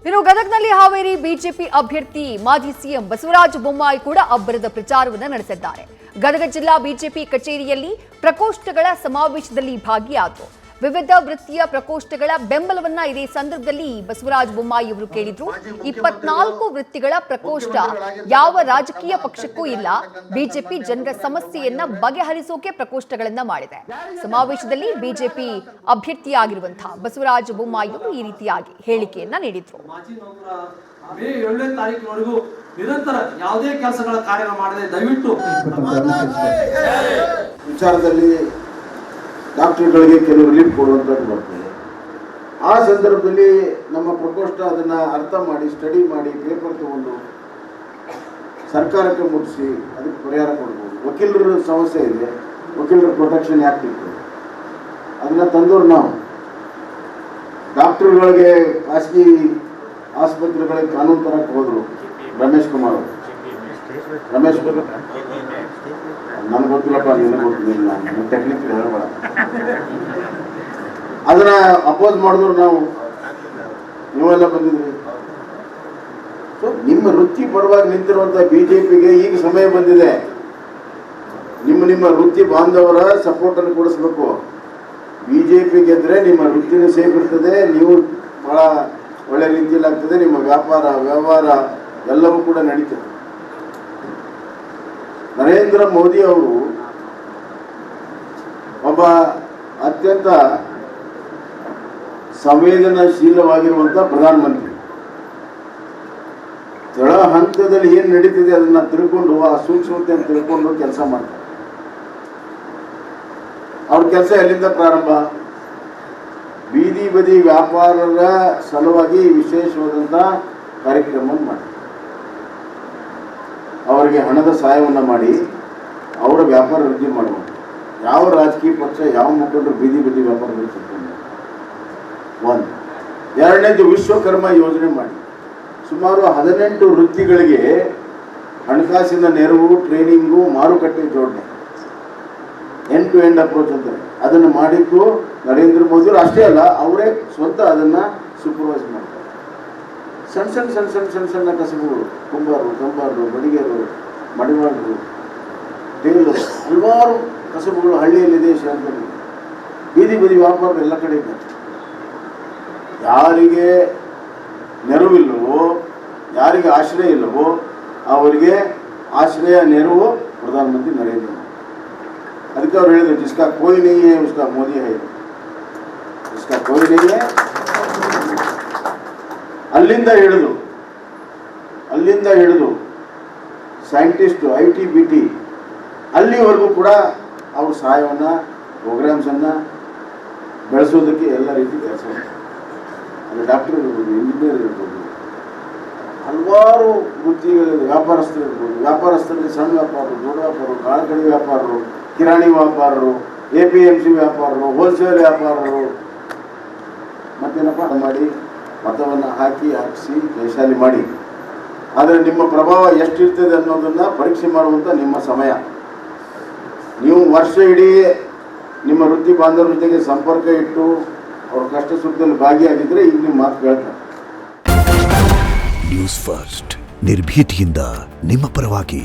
ಇನ್ನು ಗದಗನಲ್ಲಿ ಹಾವೇರಿ ಬಿಜೆಪಿ ಅಭ್ಯರ್ಥಿ ಮಾಜಿ ಸಿಎಂ ಬಸವರಾಜ ಬೊಮ್ಮಾಯಿ ಕೂಡ ಅಬ್ಬರದ ಪ್ರಚಾರವನ್ನು ನಡೆಸಿದ್ದಾರೆ. ಗದಗ ಜಿಲ್ಲಾ ಬಿಜೆಪಿ ಕಚೇರಿಯಲ್ಲಿ ಪ್ರಕೋಷ್ಠಗಳ ಸಮಾವೇಶದಲ್ಲಿ ಭಾಗಿಯಾದರು. ವಿವಿಧ ವೃತ್ತಿಯ ಪ್ರಕೋಷ್ಠಗಳ ಬೆಂಬಲವನ್ನ ಇದೇ ಸಂದರ್ಭದಲ್ಲಿ ಬಸವರಾಜ ಬೊಮ್ಮಾಯಿ ಅವರು ಕೇಳಿದ್ರು. 24 ವೃತ್ತಿಗಳ ಪ್ರಕೋಷ್ಠ ಯಾವ ರಾಜಕೀಯ ಪಕ್ಷಕ್ಕೂ ಇಲ್ಲ. ಬಿಜೆಪಿ ಜನರ ಸಮಸ್ಯೆಯನ್ನ ಬಗೆಹರಿಸೋಕೆ ಪ್ರಕೋಷ್ಠಗಳನ್ನ ಮಾಡಿದೆ. ಸಮಾವೇಶದಲ್ಲಿ ಬಿಜೆಪಿ ಅಭ್ಯರ್ಥಿಯಾಗಿರುವಂತಹ ಬಸವರಾಜ ಬೊಮ್ಮಾಯಿ ಅವರು ಈ ರೀತಿಯಾಗಿ ಹೇಳಿಕೆಯನ್ನ ನೀಡಿದ್ರು. ಮೇ 7ನೇ ತಾರೀಕಿನವರೆಗೂ ನಿರಂತರ ಯಾವುದೇ ಕೆಲಸಗಳ ಕಾರ್ಯ ಮಾಡದೆ ದಯವಿಟ್ಟು ವಿಚಾರದಲ್ಲಿ ಡಾಕ್ಟರ್ಗಳಿಗೆ ಕೆಲವು ರಿಲೀಫ್ ಕೊಡುವಂಥದ್ದು ಬರ್ತದೆ. ಆ ಸಂದರ್ಭದಲ್ಲಿ ನಮ್ಮ ಪ್ರಕೋಷ್ಠ ಅದನ್ನು ಅರ್ಥ ಮಾಡಿ ಸ್ಟಡಿ ಮಾಡಿ ಪೇಪರ್ ತಗೊಂಡು ಸರ್ಕಾರಕ್ಕೆ ಮುಟ್ಟಿಸಿ ಅದಕ್ಕೆ ಪರಿಹಾರ ಕೊಡ್ಬೋದು. ವಕೀಲರ ಸಮಸ್ಯೆ ಇದೆ, ವಕೀಲರ ಪ್ರೊಟೆಕ್ಷನ್ ಆ್ಯಕ್ಟ್ ಇತ್ತು, ಅದನ್ನು ತಂದವರು ನಾವು. ಡಾಕ್ಟರ್ಗಳಿಗೆ ಖಾಸಗಿ ಆಸ್ಪತ್ರೆಗಳಿಗೆ ಕಾನೂನು ತರಕ್ಕೆ ಹೋದರು ರಮೇಶ್ ಕುಮಾರ್ ಅವರು. ರಮೇಶ್ ನನಗೆ ಗೊತ್ತಿಲ್ಲಪ್ಪ, ನಿನಗೆ ಗೊತ್ತಿಲ್ಲ, ಟೆಕ್ನಿಕ್ ಹೇಳಬೇಡ. ಅದನ್ನ ಅಪೋಸ್ ಮಾಡಿದ್ರು ನಾವು, ನೀವೆಲ್ಲ ಬಂದಿದ್ರಿ. ಸೊ ನಿಮ್ಮ ವೃತ್ತಿ ಪರವಾಗಿ ನಿಂತಿರುವಂಥ ಬಿಜೆಪಿಗೆ ಈಗ ಸಮಯ ಬಂದಿದೆ. ನಿಮ್ಮ ವೃತ್ತಿ ಬಾಂಧವರ ಸಪೋರ್ಟನ್ನು ಕೊಡಿಸ್ಬೇಕು. ಬಿಜೆಪಿ ಗೆದ್ರೆ ನಿಮ್ಮ ವೃತ್ತಿನೂ ಸೇಫ್ ಇರ್ತದೆ, ನೀವು ಬಹಳ ಒಳ್ಳೆ ರೀತಿಯಲ್ಲಿ ಆಗ್ತದೆ, ನಿಮ್ಮ ವ್ಯಾಪಾರ ವ್ಯವಹಾರ ಎಲ್ಲವೂ ಕೂಡ ನಡೀತದೆ. ನರೇಂದ್ರ ಮೋದಿ ಅವರು ಒಬ್ಬ ಅತ್ಯಂತ ಸಂವೇದನಾಶೀಲವಾಗಿರುವಂಥ ಪ್ರಧಾನಮಂತ್ರಿ. ತಳ ಹಂತದಲ್ಲಿ ಏನು ನಡೀತಿದೆ ಅದನ್ನ ತಿಳ್ಕೊಂಡು, ಆ ಸೂಕ್ಷ್ಮತೆಯನ್ನು ತಿಳ್ಕೊಂಡು ಕೆಲಸ ಮಾಡ್ತಾರೆ. ಅವ್ರ ಕೆಲಸ ಎಲ್ಲಿಂದ ಪ್ರಾರಂಭ? ಬೀದಿ ಬದಿ ವ್ಯಾಪಾರರ ಸಲುವಾಗಿ ವಿಶೇಷವಾದಂಥ ಕಾರ್ಯಕ್ರಮವನ್ನು ಮಾಡಿ ಅವರಿಗೆ ಹಣದ ಸಹಾಯವನ್ನು ಮಾಡಿ ಅವರ ವ್ಯಾಪಾರ ವೃದ್ಧಿ ಮಾಡುವಂಥ. ಯಾವ ರಾಜಕೀಯ ಪಕ್ಷ, ಯಾವ ಮುಖಂಡರು ಬೀದಿ ಬದಿ ವ್ಯಾಪಾರದಲ್ಲಿ ಸಿಗ್ತಾರೆ? ಒಂದು. ಎರಡನೇದು ವಿಶ್ವಕರ್ಮ ಯೋಜನೆ ಮಾಡಿ ಸುಮಾರು 18 ವೃತ್ತಿಗಳಿಗೆ ಹಣಕಾಸಿನ ನೆರವು, ಟ್ರೈನಿಂಗು, ಮಾರುಕಟ್ಟೆ ಜೋಡಣೆ, ಎಂಡ್ ಟು ಎಂಡ್ ಅಪ್ರೋಚ್ ಅಂತಾರೆ. ಅದನ್ನು ಮಾಡಿದ್ದು ನರೇಂದ್ರ ಮೋದಿ ಅವರು. ಅಷ್ಟೇ ಅಲ್ಲ, ಅವರೇ ಸ್ವಂತ ಅದನ್ನು ಸೂಪರ್ವೈಸ್ ಮಾಡ್ತಾರೆ. ಸಣ್ಣ ಕಸಬುಗಳು, ಕುಂಬಾರರು, ಬಡಿಗೆರು, ಮಡಿವಾಳರು, ಟೇಲರು, ಹಲವಾರು ಕಸಬುಗಳು ಹಳ್ಳಿಯಲ್ಲಿದೆ, ಶಹರದಲ್ಲಿ. ಬೀದಿ ಬದಿ ವ್ಯಾಪಾರ ಎಲ್ಲ ಕಡೆ ಇದೆ. ಯಾರಿಗೆ ನೆರವಿಲ್ಲವೋ, ಯಾರಿಗೆ ಆಶ್ರಯ ಇಲ್ಲವೋ ಅವರಿಗೆ ಆಶ್ರಯ, ನೆರವು ಪ್ರಧಾನಮಂತ್ರಿ ನರೇಂದ್ರ ಮೋದಿ. ಅದಕ್ಕೆ ಅವ್ರು ಹೇಳಿದ್ರು, ಜಿಸ್ಕಾ ಕೋಯಿ ನಹೀ ಹೈ ಉಸ್ಕಾ ಮೋದಿ ಹೈ, ಜಿಸ್ಕಾ ಕೋಯಿ ನಹೀ ಹೈ. ಅಲ್ಲಿಂದ ಹಿಡಿದು ಸೈಂಟಿಸ್ಟ್, IT, BT ಅಲ್ಲಿವರೆಗೂ ಕೂಡ ಅವ್ರ ಸಹಾಯವನ್ನು, ಪ್ರೋಗ್ರಾಮ್ಸನ್ನು ಬೆಳೆಸೋದಕ್ಕೆ ಎಲ್ಲ ರೀತಿ ಕೆಲಸ ಮಾಡ್ತಾರೆ. ಅಲ್ಲಿ ಡಾಕ್ಟರ್ ಇರ್ಬೋದು, ಇಂಜಿನಿಯರ್ ಇರ್ಬೋದು, ಹಲವಾರು ವೃತ್ತಿಗಳಿದೆ. ವ್ಯಾಪಾರಸ್ಥರು ಇರ್ಬೋದು, ವ್ಯಾಪಾರಸ್ಥರಲ್ಲಿ ಸಣ್ಣ ವ್ಯಾಪಾರರು, ದೊಡ್ಡ ವ್ಯಾಪಾರರು, ಕಾಳುಕಡಿ ವ್ಯಾಪಾರರು, ಕಿರಾಣಿ ವ್ಯಾಪಾರರು, APMC ವ್ಯಾಪಾರರು, ಹೋಲ್ಸೇಲ್ ವ್ಯಾಪಾರರು, ಮತ್ತೇನಪ್ಪ ಮಾಡಿ ಮತವನ್ನು ಹಾಕಿಸಿ ಜಯಶಾಲಿ ಮಾಡಿ. ಆದರೆ ನಿಮ್ಮ ಪ್ರಭಾವ ಎಷ್ಟಿರ್ತದೆ ಅನ್ನೋದನ್ನು ಪರೀಕ್ಷೆ ಮಾಡುವಂಥ ನಿಮ್ಮ ಸಮಯ. ನೀವು ವರ್ಷ ಇಡೀ ನಿಮ್ಮ ವೃತ್ತಿ ಬಾಂಧವರ ಜೊತೆಗೆ ಸಂಪರ್ಕ ಇಟ್ಟು ಅವ್ರ ಕಷ್ಟ ಸುಖದಲ್ಲಿ ಭಾಗಿಯಾಗಿದ್ದರೆ ಈಗ ನಿಮ್ಮ ಮಾತು ಕೇಳ್ತಾರೆ. ನ್ಯೂಸ್ ಫಸ್ಟ್, ನಿರ್ಭೀತಿಯಿಂದ ನಿಮ್ಮ ಪರವಾಗಿ.